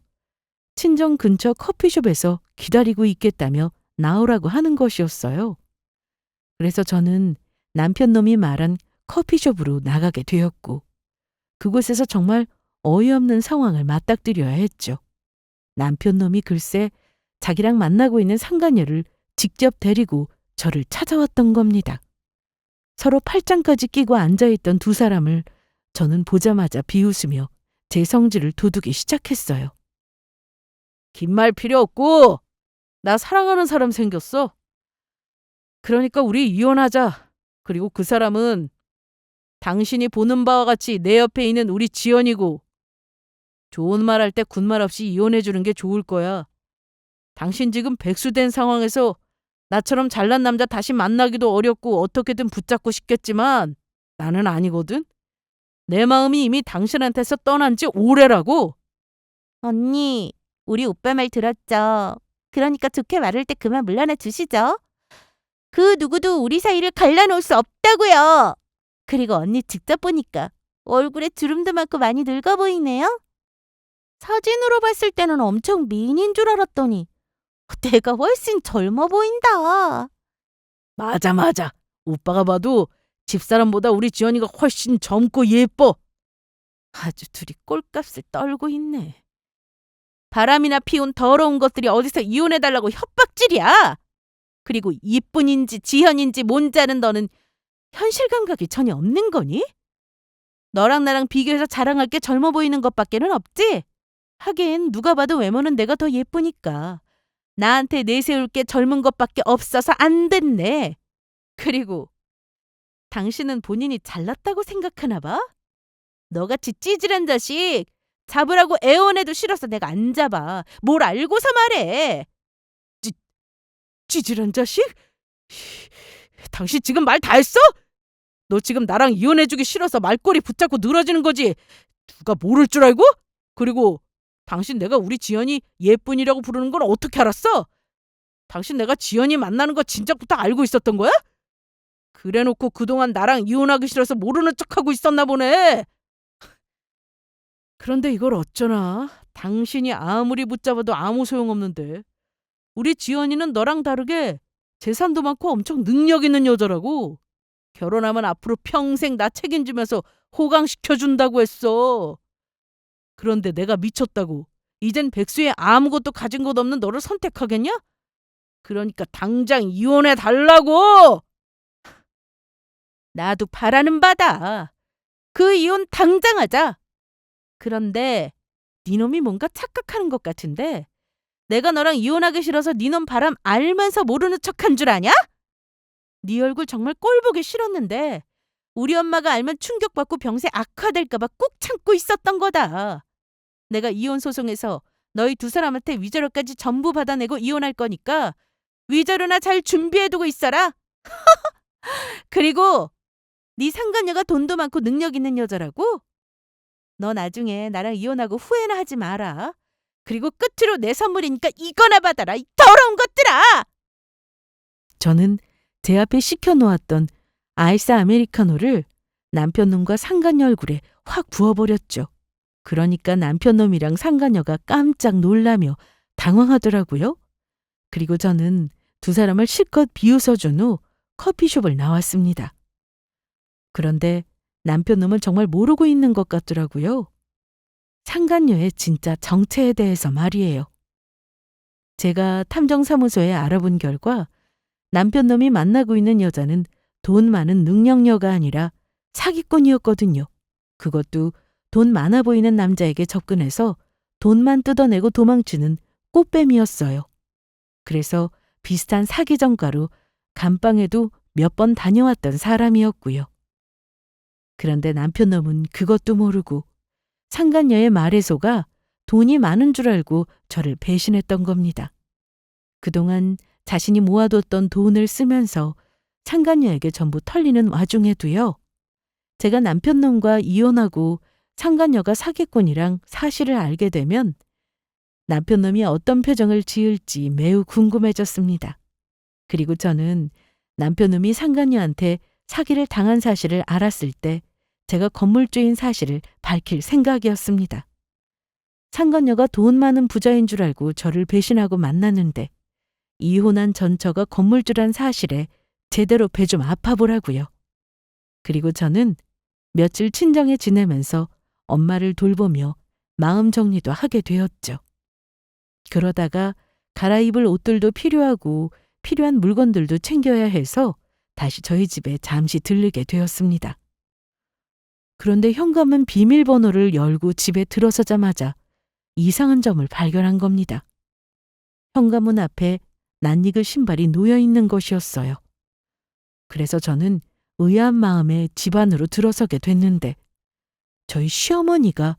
친정 근처 커피숍에서 기다리고 있겠다며 나오라고 하는 것이었어요. 그래서 저는 남편놈이 말한 커피숍으로 나가게 되었고, 그곳에서 정말 어이없는 상황을 맞닥뜨려야 했죠. 남편놈이 글쎄 자기랑 만나고 있는 상간녀를 직접 데리고 저를 찾아왔던 겁니다. 서로 팔짱까지 끼고 앉아있던 두 사람을 저는 보자마자 비웃으며 제 성질을 돋우기 시작했어요. 긴 말 필요 없고 나 사랑하는 사람 생겼어. 그러니까 우리 이혼하자. 그리고 그 사람은 당신이 보는 바와 같이 내 옆에 있는 우리 지연이고, 좋은 말 할 때 군말 없이 이혼해 주는 게 좋을 거야. 당신 지금 백수된 상황에서 나처럼 잘난 남자 다시 만나기도 어렵고 어떻게든 붙잡고 싶겠지만 나는 아니거든. 내 마음이 이미 당신한테서 떠난 지 오래라고. 언니, 우리 오빠 말 들었죠? 그러니까 좋게 말할 때 그만 물러나 주시죠. 그 누구도 우리 사이를 갈라놓을 수 없다고요. 그리고 언니 직접 보니까 얼굴에 주름도 많고 많이 늙어 보이네요. 사진으로 봤을 때는 엄청 미인인 줄 알았더니 내가 훨씬 젊어 보인다. 맞아. 오빠가 봐도 집사람보다 우리 지연이가 훨씬 젊고 예뻐. 아주 둘이 꼴값을 떨고 있네. 바람이나 피운 더러운 것들이 어디서 이혼해달라고 협박질이야. 그리고 이쁜인지 지현인지 뭔지 아는 너는 현실 감각이 전혀 없는 거니? 너랑 나랑 비교해서 자랑할 게 젊어 보이는 것밖에는 없지? 하긴 누가 봐도 외모는 내가 더 예쁘니까 나한테 내세울 게 젊은 것밖에 없어서 안 됐네. 그리고 당신은 본인이 잘났다고 생각하나 봐? 너같이 찌질한 자식 잡으라고 애원해도 싫어서 내가 안 잡아. 뭘 알고서 말해. 찌질한 자식? 당신 지금 말 다 했어? 너 지금 나랑 이혼해주기 싫어서 말꼬리 붙잡고 늘어지는 거지? 누가 모를 줄 알고? 그리고 당신 내가 우리 지연이 예쁜이라고 부르는 건 어떻게 알았어? 당신 내가 지연이 만나는 거 진작부터 알고 있었던 거야? 그래놓고 그동안 나랑 이혼하기 싫어서 모르는 척하고 있었나 보네. 그런데 이걸 어쩌나? 당신이 아무리 붙잡아도 아무 소용없는데. 우리 지연이는 너랑 다르게 재산도 많고 엄청 능력 있는 여자라고. 결혼하면 앞으로 평생 나 책임지면서 호강시켜준다고 했어. 그런데 내가 미쳤다고 이젠 백수에 아무것도 가진 것 없는 너를 선택하겠냐? 그러니까 당장 이혼해 달라고! 나도 바라는 바다. 그 이혼 당장 하자. 그런데 니놈이 뭔가 착각하는 것 같은데 내가 너랑 이혼하기 싫어서 니놈 바람 알면서 모르는 척한 줄 아냐? 네 얼굴 정말 꼴보기 싫었는데 우리 엄마가 알면 충격받고 병세 악화될까 봐 꾹 참고 있었던 거다. 내가 이혼 소송에서 너희 두 사람한테 위자료까지 전부 받아내고 이혼할 거니까 위자료나 잘 준비해두고 있어라. 그리고 네 상간녀가 돈도 많고 능력 있는 여자라고? 너 나중에 나랑 이혼하고 후회나 하지 마라. 그리고 끝으로 내 선물이니까 이거나 받아라, 이 더러운 것들아! 저는 제 앞에 시켜놓았던 아이스 아메리카노를 남편놈과 상간녀 얼굴에 확 부어버렸죠. 그러니까 남편놈이랑 상간녀가 깜짝 놀라며 당황하더라고요. 그리고 저는 두 사람을 실컷 비웃어준 후 커피숍을 나왔습니다. 그런데 남편놈은 정말 모르고 있는 것 같더라고요. 상간녀의 진짜 정체에 대해서 말이에요. 제가 탐정사무소에 알아본 결과 남편놈이 만나고 있는 여자는 돈 많은 능력녀가 아니라 사기꾼이었거든요. 그것도 돈 많아 보이는 남자에게 접근해서 돈만 뜯어내고 도망치는 꽃뱀이었어요. 그래서 비슷한 사기 전과로 감방에도 몇 번 다녀왔던 사람이었고요. 그런데 남편놈은 그것도 모르고 상간녀의 말에 속아 돈이 많은 줄 알고 저를 배신했던 겁니다. 그동안 자신이 모아뒀던 돈을 쓰면서 상간녀에게 전부 털리는 와중에도요. 제가 남편놈과 이혼하고 상간녀가 사기꾼이랑 사실을 알게 되면 남편놈이 어떤 표정을 지을지 매우 궁금해졌습니다. 그리고 저는 남편놈이 상간녀한테 사기를 당한 사실을 알았을 때 제가 건물주인 사실을 밝힐 생각이었습니다. 상간녀가 돈 많은 부자인 줄 알고 저를 배신하고 만났는데 이혼한 전처가 건물주란 사실에 제대로 배 좀 아파보라고요. 그리고 저는 며칠 친정에 지내면서 엄마를 돌보며 마음 정리도 하게 되었죠. 그러다가 갈아입을 옷들도 필요하고 필요한 물건들도 챙겨야 해서 다시 저희 집에 잠시 들르게 되었습니다. 그런데 현관문 비밀번호를 열고 집에 들어서자마자 이상한 점을 발견한 겁니다. 현관문 앞에 낯익을 신발이 놓여 있는 것이었어요. 그래서 저는 의아한 마음에 집 안으로 들어서게 됐는데 저희 시어머니가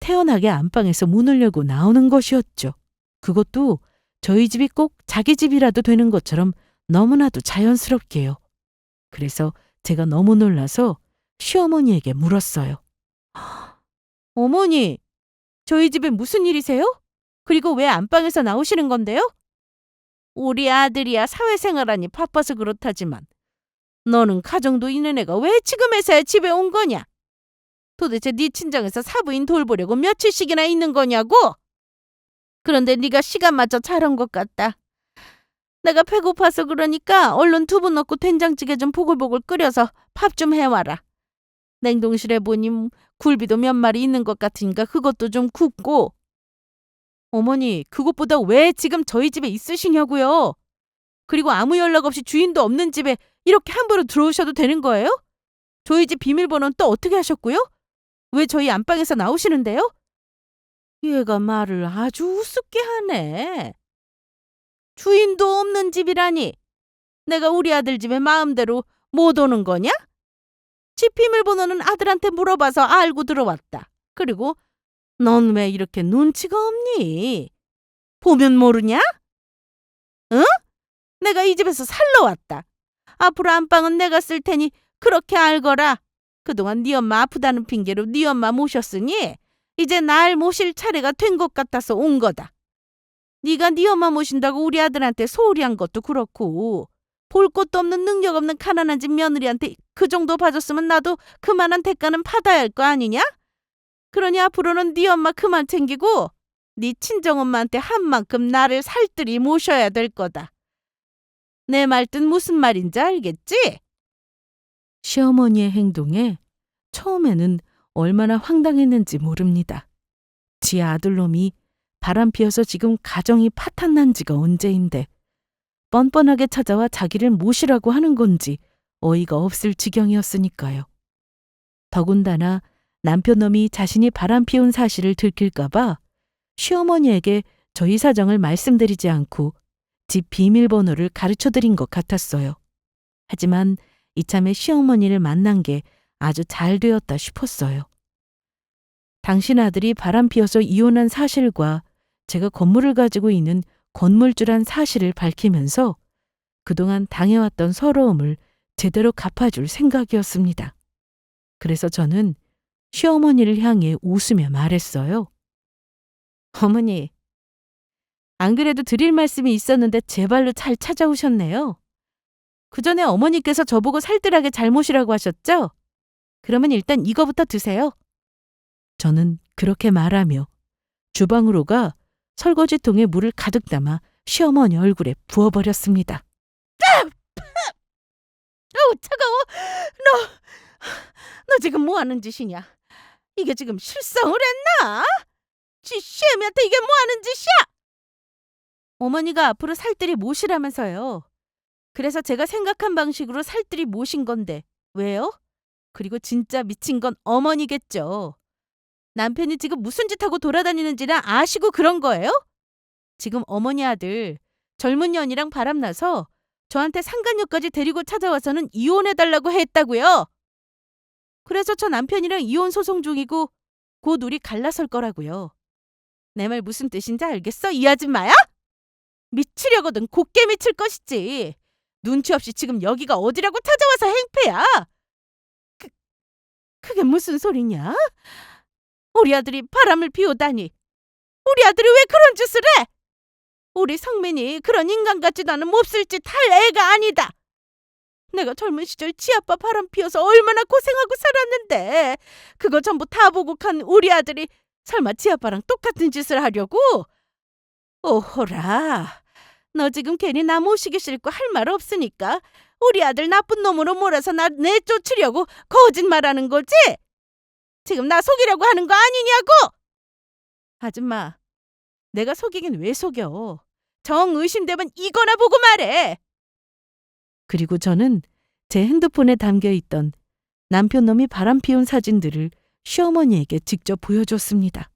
태연하게 안방에서 문을 열고 나오는 것이었죠. 그것도 저희 집이 꼭 자기 집이라도 되는 것처럼 너무나도 자연스럽게요. 그래서 제가 너무 놀라서 시어머니에게 물었어요. 어머니, 저희 집에 무슨 일이세요? 그리고 왜 안방에서 나오시는 건데요? 우리 아들이야 사회생활하니 바빠서 그렇다지만 너는 가정도 있는 애가 왜 지금에서야 집에 온 거냐? 도대체 네 친정에서 사부인 돌보려고 며칠씩이나 있는 거냐고? 그런데 네가 시간 맞춰 잘 온 것 같다. 내가 배고파서 그러니까 얼른 두부 넣고 된장찌개 좀 보글보글 끓여서 밥 좀 해와라. 냉동실에 보니 굴비도 몇 마리 있는 것 같으니까 그것도 좀 굽고. 어머니, 그것보다 왜 지금 저희 집에 있으시냐고요? 그리고 아무 연락 없이 주인도 없는 집에 이렇게 함부로 들어오셔도 되는 거예요? 저희 집 비밀번호는 또 어떻게 하셨고요? 왜 저희 안방에서 나오시는데요? 얘가 말을 아주 우습게 하네. 주인도 없는 집이라니. 내가 우리 아들 집에 마음대로 못 오는 거냐? 집 비밀번호는 아들한테 물어봐서 알고 들어왔다. 그리고 넌 왜 이렇게 눈치가 없니? 보면 모르냐? 응? 내가 이 집에서 살러 왔다. 앞으로 안방은 내가 쓸 테니 그렇게 알거라. 그동안 네 엄마 아프다는 핑계로 네 엄마 모셨으니 이제 날 모실 차례가 된 것 같아서 온 거다. 네가 네 엄마 모신다고 우리 아들한테 소홀히 한 것도 그렇고 볼 것도 없는 능력 없는 가난한 집 며느리한테 그 정도 봐줬으면 나도 그만한 대가는 받아야 할 거 아니냐? 그러니 앞으로는 네 엄마 그만 챙기고 네 친정엄마한테 한 만큼 나를 살뜰히 모셔야 될 거다. 내 말뜻 무슨 말인지 알겠지? 시어머니의 행동에 처음에는 얼마나 황당했는지 모릅니다. 지 아들놈이 바람 피어서 지금 가정이 파탄난 지가 언제인데 뻔뻔하게 찾아와 자기를 모시라고 하는 건지 어이가 없을 지경이었으니까요. 더군다나 남편놈이 자신이 바람 피운 사실을 들킬까봐 시어머니에게 저희 사정을 말씀드리지 않고 집 비밀번호를 가르쳐드린 것 같았어요. 하지만 이참에 시어머니를 만난 게 아주 잘 되었다 싶었어요. 당신 아들이 바람 피어서 이혼한 사실과 제가 건물을 가지고 있는 건물주란 사실을 밝히면서 그동안 당해왔던 서러움을 제대로 갚아줄 생각이었습니다. 그래서 저는 시어머니를 향해 웃으며 말했어요. 어머니, 안 그래도 드릴 말씀이 있었는데 제 발로 잘 찾아오셨네요. 그 전에 어머니께서 저보고 살뜰하게 잘 모시라고 하셨죠? 그러면 일단 이거부터 드세요. 저는 그렇게 말하며 주방으로 가 설거지통에 물을 가득 담아 시어머니 얼굴에 부어버렸습니다. 아우 차가워. 너 지금 뭐 하는 짓이냐? 이게 지금 실성을 했나? 지 시애미한테 이게 뭐 하는 짓이야? 어머니가 앞으로 살뜰히 모시라면서요. 그래서 제가 생각한 방식으로 살뜰히 모신 건데 왜요? 그리고 진짜 미친 건 어머니겠죠. 남편이 지금 무슨 짓 하고 돌아다니는지는 아시고 그런 거예요? 지금 어머니 아들 젊은 년이랑 바람나서 저한테 상간녀까지 데리고 찾아와서는 이혼해달라고 했다고요. 그래서 저 남편이랑 이혼 소송 중이고 곧 우리 갈라설 거라고요. 내 말 무슨 뜻인지 알겠어? 이 아줌마야? 미치려거든 곱게 미칠 것이지. 눈치 없이 지금 여기가 어디라고 찾아와서 행패야? 그게 무슨 소리냐? 우리 아들이 바람을 피우다니. 우리 아들이 왜 그런 짓을 해? 우리 성민이 그런 인간 같지도 않은 몹쓸 짓 할 애가 아니다. 내가 젊은 시절 지 아빠 바람 피워서 얼마나 고생하고 살았는데 그거 전부 다 보고 간 우리 아들이 설마 지 아빠랑 똑같은 짓을 하려고? 오호라. 너 지금 괜히 나 모시기 싫고 할 말 없으니까 우리 아들 나쁜 놈으로 몰아서 나 내쫓으려고 거짓말하는 거지? 지금 나 속이려고 하는 거 아니냐고? 아줌마, 내가 속이긴 왜 속여? 정 의심되면 이거나 보고 말해. 그리고 저는 제 핸드폰에 담겨있던 남편놈이 바람 피운 사진들을 시어머니에게 직접 보여줬습니다.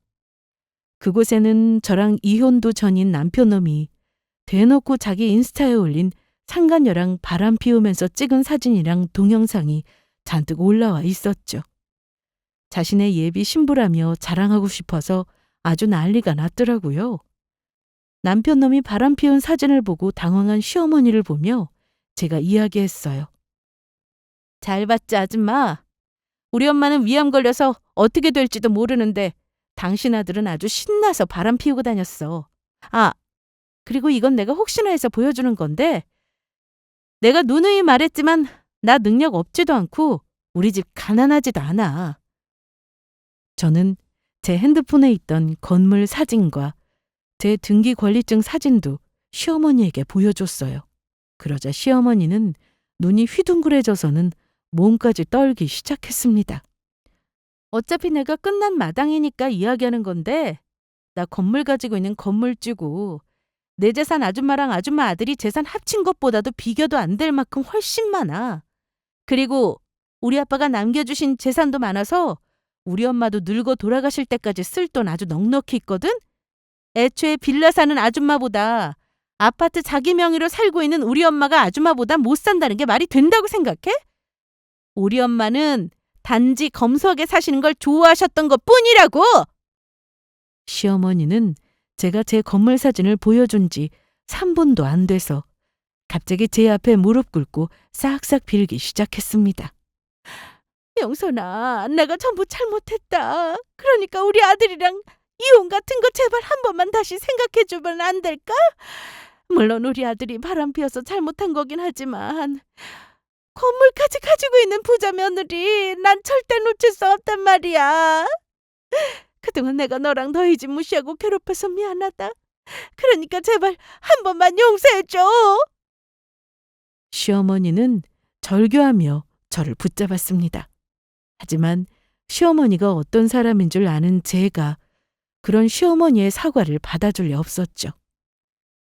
그곳에는 저랑 이혼도 전인 남편놈이 대놓고 자기 인스타에 올린 상간녀랑 바람 피우면서 찍은 사진이랑 동영상이 잔뜩 올라와 있었죠. 자신의 예비 신부라며 자랑하고 싶어서 아주 난리가 났더라고요. 남편놈이 바람 피운 사진을 보고 당황한 시어머니를 보며 제가 이야기했어요. 잘 봤지 아줌마. 우리 엄마는 위암 걸려서 어떻게 될지도 모르는데 당신 아들은 아주 신나서 바람 피우고 다녔어. 아, 그리고 이건 내가 혹시나 해서 보여주는 건데 내가 누누이 말했지만 나 능력 없지도 않고 우리 집 가난하지도 않아. 저는 제 핸드폰에 있던 건물 사진과 제 등기 권리증 사진도 시어머니에게 보여줬어요. 그러자 시어머니는 눈이 휘둥그레져서는 몸까지 떨기 시작했습니다. 어차피 내가 끝난 마당이니까 이야기하는 건데 나 건물 가지고 있는 건물주고 내 재산 아줌마랑 아줌마 아들이 재산 합친 것보다도 비교도 안 될 만큼 훨씬 많아. 그리고 우리 아빠가 남겨주신 재산도 많아서 우리 엄마도 늙어 돌아가실 때까지 쓸 돈 아주 넉넉히 있거든? 애초에 빌라 사는 아줌마보다 아파트 자기 명의로 살고 있는 우리 엄마가 아줌마보다 못 산다는 게 말이 된다고 생각해? 우리 엄마는 단지 검소하게 사시는 걸 좋아하셨던 것 뿐이라고! 시어머니는 제가 제 건물 사진을 보여준 지 3분도 안 돼서 갑자기 제 앞에 무릎 꿇고 싹싹 빌기 시작했습니다. 영선아, 내가 전부 잘못했다. 그러니까 우리 아들이랑 이혼 같은 거 제발 한 번만 다시 생각해주면 안 될까? 물론 우리 아들이 바람 피워서 잘못한 거긴 하지만 건물까지 가지고 있는 부자 며느리 난 절대 놓칠 수 없단 말이야. 그동안 내가 너랑 너희 집 무시하고 괴롭혀서 미안하다. 그러니까 제발 한 번만 용서해줘. 시어머니는 절규하며 저를 붙잡았습니다. 하지만 시어머니가 어떤 사람인 줄 아는 제가 그런 시어머니의 사과를 받아줄 리 없었죠.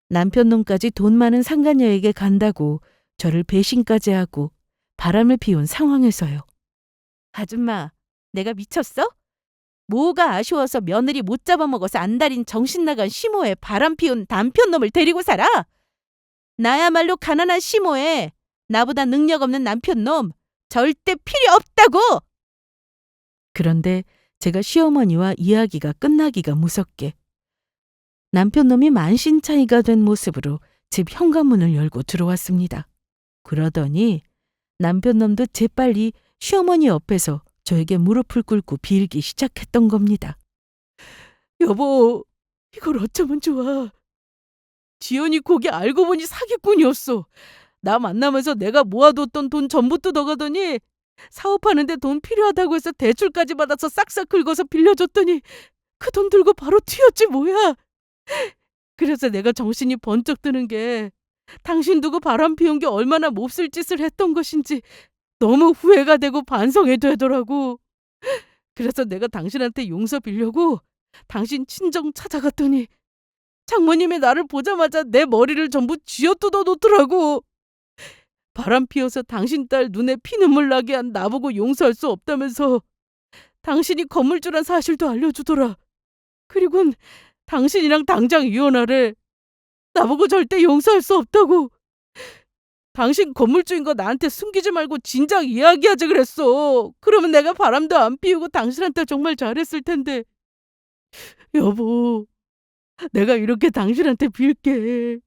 남편 놈까지 돈 많은 상간녀에게 간다고 저를 배신까지 하고 바람을 피운 상황에서요. 아줌마, 내가 미쳤어? 뭐가 아쉬워서 며느리 못 잡아먹어서 안달인 정신 나간 시모에 바람 피운 남편 놈을 데리고 살아? 나야말로 가난한 시모에 나보다 능력 없는 남편 놈 절대 필요 없다고! 그런데 제가 시어머니와 이야기가 끝나기가 무섭게 남편 놈이 만신창이가 된 모습으로 집 현관문을 열고 들어왔습니다. 그러더니 남편 놈도 재빨리 시어머니 옆에서 저에게 무릎을 꿇고 빌기 시작했던 겁니다. 여보, 이걸 어쩌면 좋아. 지연이 거기 알고 보니 사기꾼이었어. 나 만나면서 내가 모아뒀던 돈 전부 뜯어가더니 사업하는데 돈 필요하다고 해서 대출까지 받아서 싹싹 긁어서 빌려줬더니 그 돈 들고 바로 튀었지 뭐야. 그래서 내가 정신이 번쩍 드는 게 당신 두고 바람 피운 게 얼마나 몹쓸 짓을 했던 것인지 너무 후회가 되고 반성이 되더라고. 그래서 내가 당신한테 용서 빌려고 당신 친정 찾아갔더니 장모님이 나를 보자마자 내 머리를 전부 쥐어뜯어 놓더라고. 바람 피워서 당신 딸 눈에 피눈물 나게 한 나보고 용서할 수 없다면서 당신이 건물주란 사실도 알려주더라. 그리곤 당신이랑 당장 이혼하래. 나보고 절대 용서할 수 없다고. 당신 건물주인 거 나한테 숨기지 말고 진작 이야기하지 그랬어. 그러면 내가 바람도 안 피우고 당신한테 정말 잘했을 텐데. 여보, 내가 이렇게 당신한테 빌게.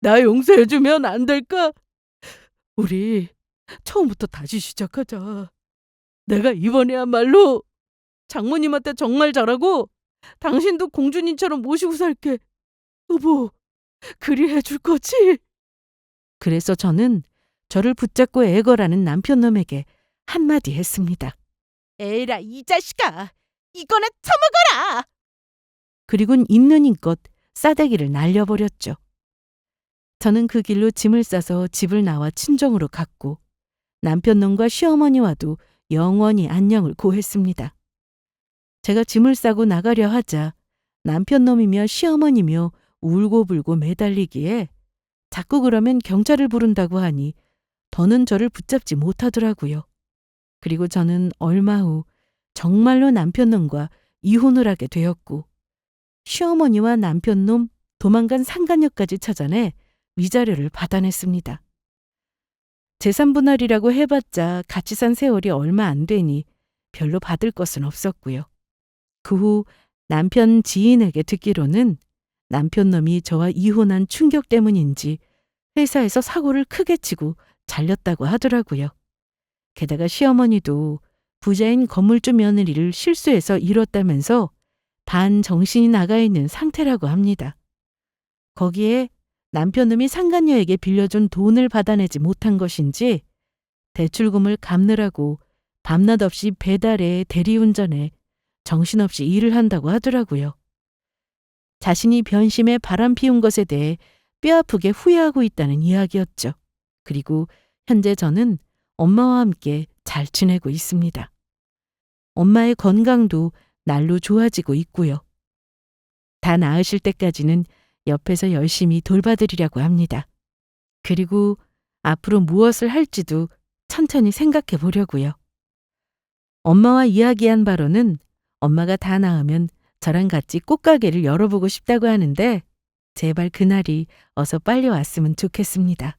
나 용서해주면 안 될까? 우리 처음부터 다시 시작하자. 내가 이번에야말로 장모님한테 정말 잘하고 당신도 공주님처럼 모시고 살게. 여보, 그리 해줄 거지? 그래서 저는 저를 붙잡고 애걸하는 남편놈에게 한마디 했습니다. 에라 이 자식아, 이거나 처먹어라! 그리곤 있는 힘껏 싸대기를 날려버렸죠. 저는 그 길로 짐을 싸서 집을 나와 친정으로 갔고 남편놈과 시어머니와도 영원히 안녕을 고했습니다. 제가 짐을 싸고 나가려 하자 남편놈이며 시어머니며 울고불고 매달리기에 자꾸 그러면 경찰을 부른다고 하니 더는 저를 붙잡지 못하더라고요. 그리고 저는 얼마 후 정말로 남편놈과 이혼을 하게 되었고 시어머니와 남편놈 도망간 상간녀까지 찾아내 위자료를 받아냈습니다. 재산분할이라고 해봤자 같이 산 세월이 얼마 안 되니 별로 받을 것은 없었고요. 그 후 남편 지인에게 듣기로는 남편놈이 저와 이혼한 충격 때문인지 회사에서 사고를 크게 치고 잘렸다고 하더라고요. 게다가 시어머니도 부자인 건물주 며느리를 실수해서 잃었다면서 반정신이 나가 있는 상태라고 합니다. 거기에 남편놈이 상간녀에게 빌려준 돈을 받아내지 못한 것인지 대출금을 갚느라고 밤낮 없이 배달에 대리운전에 정신없이 일을 한다고 하더라고요. 자신이 변심에 바람 피운 것에 대해 뼈아프게 후회하고 있다는 이야기였죠. 그리고 현재 저는 엄마와 함께 잘 지내고 있습니다. 엄마의 건강도 날로 좋아지고 있고요. 다 나으실 때까지는 옆에서 열심히 돌봐드리려고 합니다. 그리고 앞으로 무엇을 할지도 천천히 생각해 보려고요. 엄마와 이야기한 바로는 엄마가 다 나으면 저랑 같이 꽃가게를 열어보고 싶다고 하는데 제발 그날이 어서 빨리 왔으면 좋겠습니다.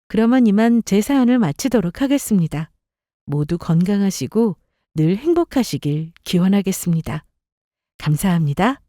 그러면 이만 제 사연을 마치도록 하겠습니다. 모두 건강하시고 늘 행복하시길 기원하겠습니다. 감사합니다.